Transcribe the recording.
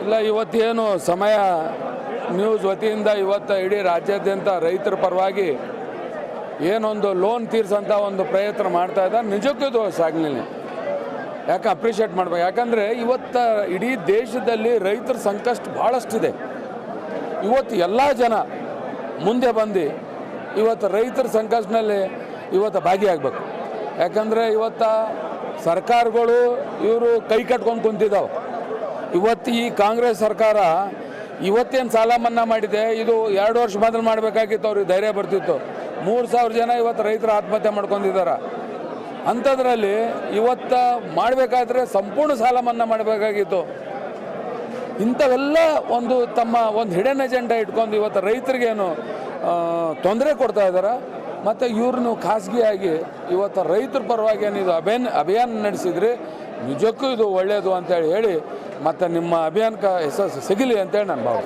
ಇಲ್ಲ, ಇವತ್ತೇನು ಸಮಯ ನ್ಯೂಸ್ ವತಿಯಿಂದ ಇವತ್ತು ಇಡೀ ರಾಜ್ಯಾದ್ಯಂತ ರೈತರ ಪರವಾಗಿ ಏನೊಂದು ಲೋನ್ ತೀರ್ಸೋಂಥ ಒಂದು ಪ್ರಯತ್ನ ಮಾಡ್ತಾ ಇದ್ದಾರೆ. ನಿಜಕ್ಕೂ ಇದು ಸಾಗಲಿಲ್ಲ. ಯಾಕೆ ಅಪ್ರಿಷಿಯೇಟ್ ಮಾಡ್ಬೇಕು, ಯಾಕಂದರೆ ಇವತ್ತು ಇಡೀ ದೇಶದಲ್ಲಿ ರೈತರ ಸಂಕಷ್ಟ ಭಾಳಷ್ಟಿದೆ. ಇವತ್ತು ಎಲ್ಲ ಜನ ಮುಂದೆ ಬಂದು ಇವತ್ತು ರೈತರ ಸಂಕಷ್ಟದಲ್ಲಿ ಇವತ್ತು ಭಾಗಿಯಾಗಬೇಕು. ಯಾಕಂದರೆ ಇವತ್ತು ಸರ್ಕಾರಗಳು ಇವರು ಕೈ ಕಟ್ಕೊಂಡು ಕುಂತಿದ್ದಾವೆ. ಇವತ್ತು ಈ ಕಾಂಗ್ರೆಸ್ ಸರ್ಕಾರ ಇವತ್ತೇನು ಸಾಲ ಮನ್ನಾ ಮಾಡಿದೆ, ಇದು 2 ವರ್ಷ ಮೊದಲು ಮಾಡಬೇಕಾಗಿತ್ತು. ಅವ್ರಿಗೆ ಧೈರ್ಯ ಬರ್ತಿತ್ತು. 3,000 ಜನ ಇವತ್ತು ರೈತರು ಆತ್ಮಹತ್ಯೆ ಮಾಡ್ಕೊಂಡಿದ್ದಾರೆ. ಅಂಥದ್ರಲ್ಲಿ ಇವತ್ತು ಮಾಡಬೇಕಾದ್ರೆ ಸಂಪೂರ್ಣ ಸಾಲ ಮನ್ನಾ ಮಾಡಬೇಕಾಗಿತ್ತು. ಇಂಥವೆಲ್ಲ ತಮ್ಮ ಹಿಡನ್ ಎಜೆಂಡಾ ಇಟ್ಕೊಂಡು ಇವತ್ತು ರೈತರಿಗೇನು ತೊಂದರೆ ಕೊಡ್ತಾ ಇದ್ದಾರೆ. ಮತ್ತು ಇವ್ರನ್ನು ಖಾಸಗಿಯಾಗಿ ಇವತ್ತು ರೈತರ ಪರವಾಗಿ ಏನಿದು ಅಭಿಯಾನ ನಡೆಸಿದ್ರಿ, ನಿಜಕ್ಕೂ ಇದು ಒಳ್ಳೆಯದು ಅಂತೇಳಿ ಮತ್ತು ನಿಮ್ಮ ಅಭಿಯಾನಕ್ಕೆ ಯಶಸ್ಸು ಸಿಗಲಿ ಅಂತೇಳಿ ನಾನು ಭಾವ.